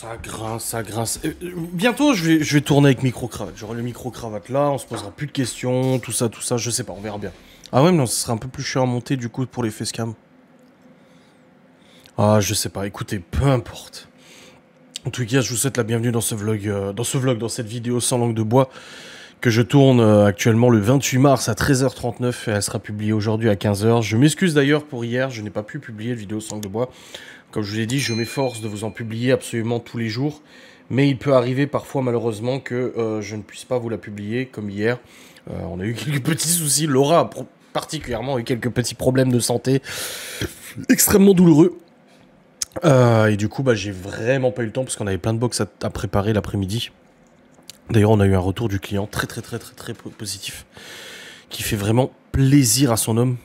Ça grince, ça grince. Bientôt, je vais tourner avec micro-cravate. J'aurai le micro-cravate là, on se posera plus de questions, tout ça, je sais pas, on verra bien. Ah ouais, mais non, ce sera un peu plus chiant à monter du coup pour les facecam. Ah, je sais pas, écoutez, peu importe. En tout cas, je vous souhaite la bienvenue dans ce vlog, dans cette vidéo sans langue de bois, que je tourne actuellement le 28 mars à 13h39 et elle sera publiée aujourd'hui à 15h. Je m'excuse d'ailleurs pour hier, je n'ai pas pu publier la vidéo sans langue de bois. Comme je vous l'ai dit, je m'efforce de vous en publier absolument tous les jours. Mais il peut arriver parfois malheureusement que je ne puisse pas vous la publier comme hier. On a eu quelques petits soucis, Laura particulièrement a eu quelques petits problèmes de santé extrêmement douloureux. Et du coup, bah, j'ai vraiment pas eu le temps parce qu'on avait plein de box à préparer l'après-midi. D'ailleurs, on a eu un retour du client très positif, qui fait vraiment plaisir à son homme.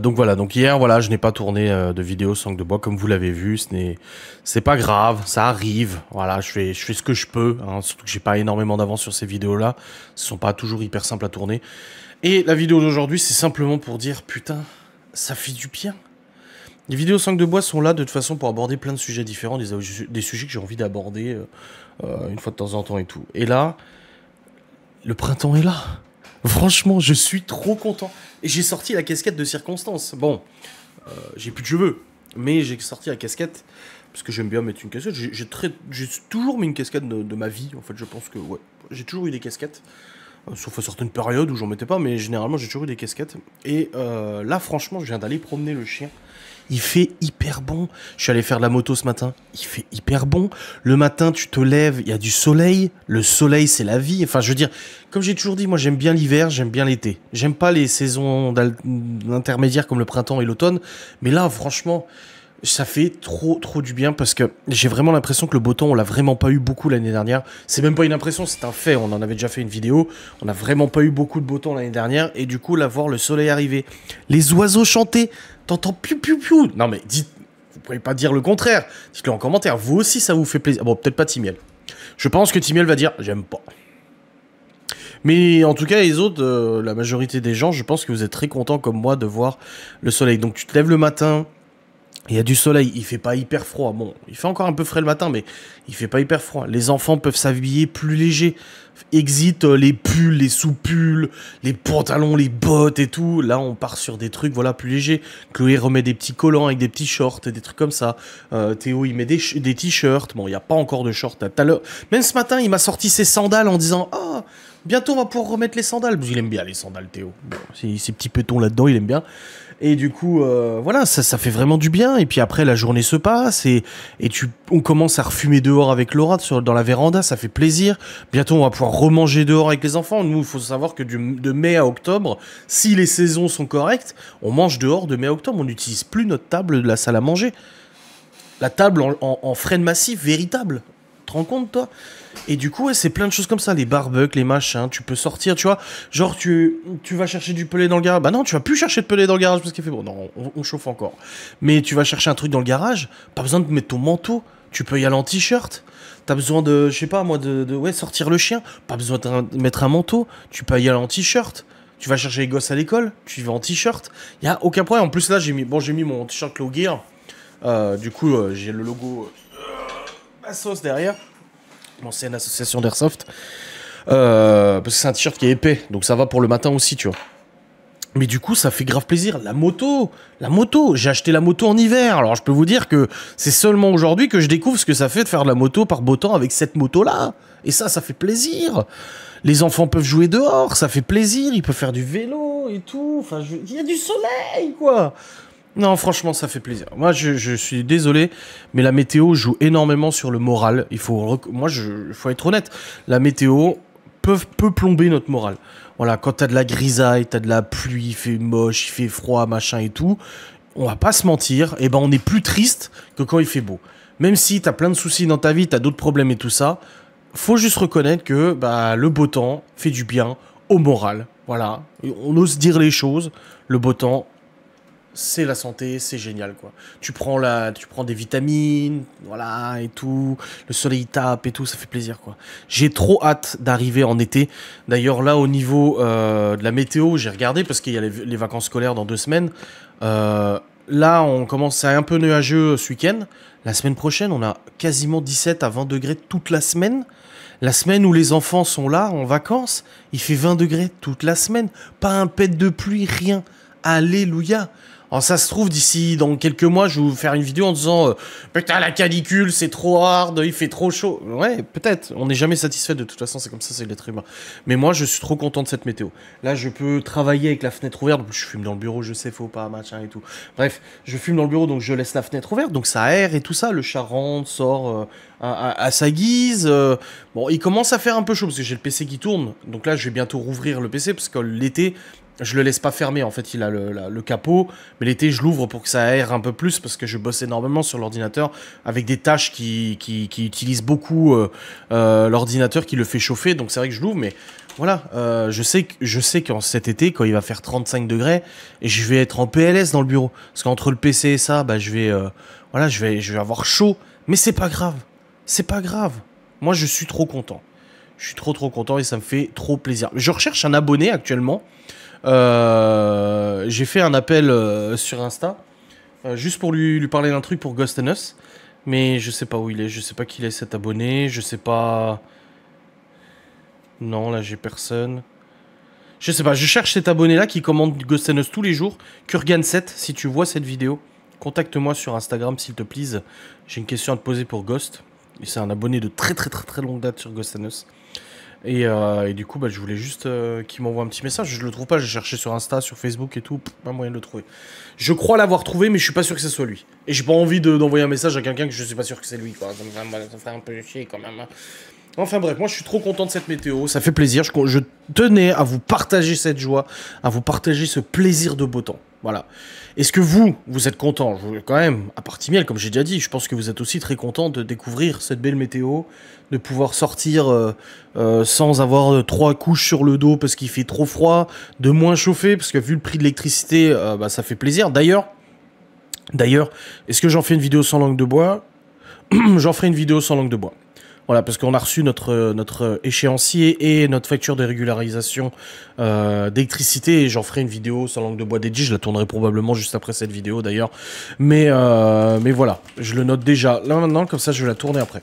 Donc voilà, donc hier, voilà, je n'ai pas tourné de vidéo sans langue de bois, comme vous l'avez vu, c'est pas grave, ça arrive, voilà, je fais ce que je peux, hein, surtout que j'ai pas énormément d'avance sur ces vidéos-là, ce sont pas toujours hyper simples à tourner. Et la vidéo d'aujourd'hui, c'est simplement pour dire, putain, ça fait du bien. Les vidéos sans langue de bois sont là de toute façon pour aborder plein de sujets différents, des sujets que j'ai envie d'aborder une fois de temps en temps et tout. Et là, le printemps est là. Franchement, je suis trop content. Et j'ai sorti la casquette de circonstance. Bon, j'ai plus de cheveux, mais j'ai sorti la casquette parce que j'aime bien mettre une casquette. J'ai toujours mis une casquette de ma vie. En fait, je pense que ouais, j'ai toujours eu des casquettes. Sauf à certaines périodes où j'en mettais pas, mais généralement j'ai toujours eu des casquettes. Et là, franchement, je viens d'aller promener le chien. Il fait hyper bon. Je suis allé faire de la moto ce matin. Il fait hyper bon. Le matin, tu te lèves, il y a du soleil. Le soleil, c'est la vie. Enfin, je veux dire, comme j'ai toujours dit, moi j'aime bien l'hiver, j'aime bien l'été. J'aime pas les saisons intermédiaires comme le printemps et l'automne. Mais là, franchement, ça fait trop du bien parce que j'ai vraiment l'impression que le beau temps, on l'a vraiment pas eu beaucoup l'année dernière. C'est même pas une impression, c'est un fait. On en avait déjà fait une vidéo. On a vraiment pas eu beaucoup de beau temps l'année dernière. Et du coup, là, voir le soleil arriver, les oiseaux chanter, t'entends piou piou piou. Non mais dites, vous pouvez pas dire le contraire. Dites-le en commentaire. Vous aussi, ça vous fait plaisir. Bon, peut-être pas Timiel. Je pense que Timiel va dire j'aime pas. Mais en tout cas, les autres, la majorité des gens, je pense que vous êtes très contents comme moi de voir le soleil. Donc tu te lèves le matin. Il y a du soleil, il fait pas hyper froid. Bon, il fait encore un peu frais le matin, mais il fait pas hyper froid. Les enfants peuvent s'habiller plus léger. Exit les pulls, les sous-pulls, les pantalons, les bottes et tout. Là, on part sur des trucs, voilà, plus légers. Chloé remet des petits collants avec des petits shorts et des trucs comme ça. Théo, il met des t-shirts. Bon, il n'y a pas encore de shorts. Même ce matin, il m'a sorti ses sandales en disant « Ah, bientôt, on va pouvoir remettre les sandales. » Il aime bien les sandales, Théo. Bon, ces petits pétons là-dedans, il aime bien. Et du coup, voilà, ça fait vraiment du bien. Et puis après, la journée se passe et on commence à refumer dehors avec Laura dans la véranda. Ça fait plaisir. Bientôt, on va pouvoir remanger dehors avec les enfants. Nous, il faut savoir que de mai à octobre, si les saisons sont correctes, on mange dehors de mai à octobre. On n'utilise plus notre table de la salle à manger. La table en frêne massif véritable. Tu te rends compte, toi? Et du coup, ouais, c'est plein de choses comme ça, les barbecues, les machins, tu peux sortir, tu vois, genre tu vas chercher du pelé dans le garage, bah non, tu vas plus chercher de pelé dans le garage parce qu'il fait bon, non, on chauffe encore, mais tu vas chercher un truc dans le garage, pas besoin de mettre ton manteau, tu peux y aller en t-shirt, t'as besoin de, je sais pas moi, ouais, sortir le chien, pas besoin de mettre un manteau, tu peux y aller en t-shirt, tu vas chercher les gosses à l'école, tu y vas en t-shirt, y a aucun problème, en plus là, j'ai mis mon t-shirt Low Gear, du coup, j'ai le logo Assos derrière. L'ancienne association d'Airsoft. Parce que c'est un t-shirt qui est épais. Donc ça va pour le matin aussi, tu vois. Mais du coup, ça fait grave plaisir. La moto. J'ai acheté la moto en hiver. Alors je peux vous dire que c'est seulement aujourd'hui que je découvre ce que ça fait de faire de la moto par beau temps avec cette moto-là. Et ça fait plaisir. Les enfants peuvent jouer dehors. Ça fait plaisir. Ils peuvent faire du vélo et tout. Enfin, il y a du soleil, quoi. Non, franchement, ça fait plaisir. Moi, je suis désolé, mais la météo joue énormément sur le moral. Il faut être honnête. La météo peut plomber notre moral. Voilà, quand t'as de la grisaille, t'as de la pluie, il fait moche, il fait froid, machin et tout, on va pas se mentir, et ben on est plus triste que quand il fait beau. Même si t'as plein de soucis dans ta vie, t'as d'autres problèmes et tout ça, faut juste reconnaître que bah, le beau temps fait du bien au moral. Voilà, on ose dire les choses. Le beau temps, c'est la santé, c'est génial, quoi. Tu prends des vitamines, voilà, et tout. Le soleil tape et tout, ça fait plaisir, quoi. J'ai trop hâte d'arriver en été. D'ailleurs, là, au niveau de la météo, j'ai regardé, parce qu'il y a les vacances scolaires dans 2 semaines. là, on commence, c'est un peu nuageux ce week-end. La semaine prochaine, on a quasiment 17 à 20 degrés toute la semaine. La semaine où les enfants sont là, en vacances, il fait 20 degrés toute la semaine. Pas un pet de pluie, rien. Alléluia. Alors ça se trouve, d'ici dans quelques mois, je vais vous faire une vidéo en disant putain, la canicule, c'est trop hard, il fait trop chaud. Ouais, peut-être. On n'est jamais satisfait de toute façon, c'est comme ça, c'est l'être humain. Mais moi, je suis trop content de cette météo. Là, je peux travailler avec la fenêtre ouverte. Je fume dans le bureau, je sais, faut pas, machin et tout. Bref, je fume dans le bureau, donc je laisse la fenêtre ouverte. Donc ça aère et tout ça. Le chat rentre, sort à sa guise. Bon, il commence à faire un peu chaud parce que j'ai le PC qui tourne. Donc là, je vais bientôt rouvrir le PC parce que l'été... Je le laisse pas fermer, en fait, il a le capot, mais l'été, je l'ouvre pour que ça aère un peu plus, parce que je bosse énormément sur l'ordinateur, avec des tâches qui utilisent beaucoup l'ordinateur, qui le fait chauffer, donc c'est vrai que je l'ouvre, mais voilà, je sais qu'en cet été, quand il va faire 35 degrés, et je vais être en PLS dans le bureau, parce qu'entre le PC et ça, bah, je vais avoir chaud, mais c'est pas grave, moi je suis trop content. Je suis trop content et ça me fait trop plaisir. Je recherche un abonné actuellement. J'ai fait un appel sur Insta juste pour lui parler d'un truc pour Ghost and Us, mais je sais pas où il est, je sais pas qui il est cet abonné, je sais pas. Non, là j'ai personne. Je sais pas, je cherche cet abonné là qui commande Ghost and Us tous les jours. Kurgan7, si tu vois cette vidéo, contacte-moi sur Instagram s'il te plaît. J'ai une question à te poser pour Ghost. C'est un abonné de très longue date sur Ghost and Us. Et du coup, bah, je voulais juste qu'il m'envoie un petit message. Je le trouve pas, j'ai cherché sur Insta, sur Facebook et tout, pas moyen de le trouver. Je crois l'avoir trouvé, mais je suis pas sûr que ce soit lui. Et j'ai pas envie d'envoyer un message à quelqu'un que je suis pas sûr que c'est lui, quoi. Ça me fait un peu chier quand même. Enfin bref, moi je suis trop content de cette météo, ça fait plaisir. Je tenais à vous partager cette joie, à vous partager ce plaisir de beau temps. Voilà. Est-ce que vous êtes content? Quand même, à part Timiel, comme j'ai déjà dit, je pense que vous êtes aussi très content de découvrir cette belle météo, de pouvoir sortir sans avoir 3 couches sur le dos parce qu'il fait trop froid, de moins chauffer, parce que vu le prix de l'électricité, bah, ça fait plaisir. D'ailleurs, est-ce que j'en fais une vidéo sans langue de bois? J'en ferai une vidéo sans langue de bois. Voilà, parce qu'on a reçu notre échéancier et notre facture de régularisation d'électricité, et j'en ferai une vidéo sans langue de bois dédiée. Je la tournerai probablement juste après cette vidéo d'ailleurs. Mais voilà, je le note déjà là maintenant, comme ça je vais la tourner après.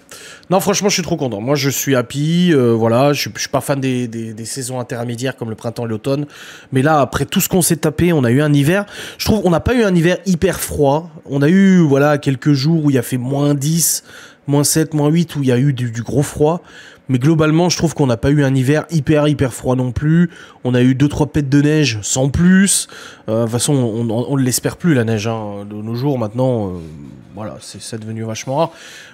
Non, franchement, je suis trop content. Moi, je suis happy. Voilà, je suis pas fan des saisons intermédiaires comme le printemps et l'automne. Mais là, après tout ce qu'on s'est tapé, on a eu un hiver. Je trouve qu'on n'a pas eu un hiver hyper froid. On a eu, voilà, quelques jours où il a fait -10. -7, -8, où il y a eu du gros froid. Mais globalement, je trouve qu'on n'a pas eu un hiver hyper froid non plus. On a eu 2-3 pets de neige sans plus. De toute façon, on ne l'espère plus, la neige. Hein. De nos jours, maintenant, voilà, c'est devenu vachement rare.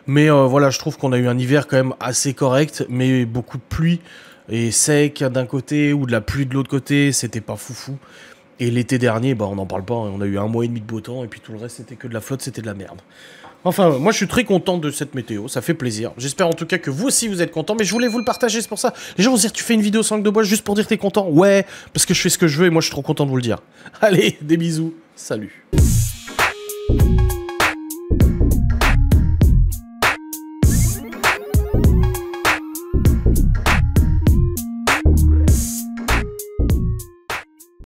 Mais voilà, je trouve qu'on a eu un hiver quand même assez correct, mais beaucoup de pluie. Et sec d'un côté, ou de la pluie de l'autre côté, c'était pas foufou. Et l'été dernier, bah, on n'en parle pas. Hein. On a eu 1 mois et demi de beau temps, et puis tout le reste, c'était que de la flotte, c'était de la merde. Enfin, moi je suis très content de cette météo, ça fait plaisir. J'espère en tout cas que vous aussi vous êtes contents, mais je voulais vous le partager, c'est pour ça. Les gens vont se dire, tu fais une vidéo sans langue de bois juste pour dire que t'es content? Ouais, parce que je fais ce que je veux et moi je suis trop content de vous le dire. Allez, des bisous, salut.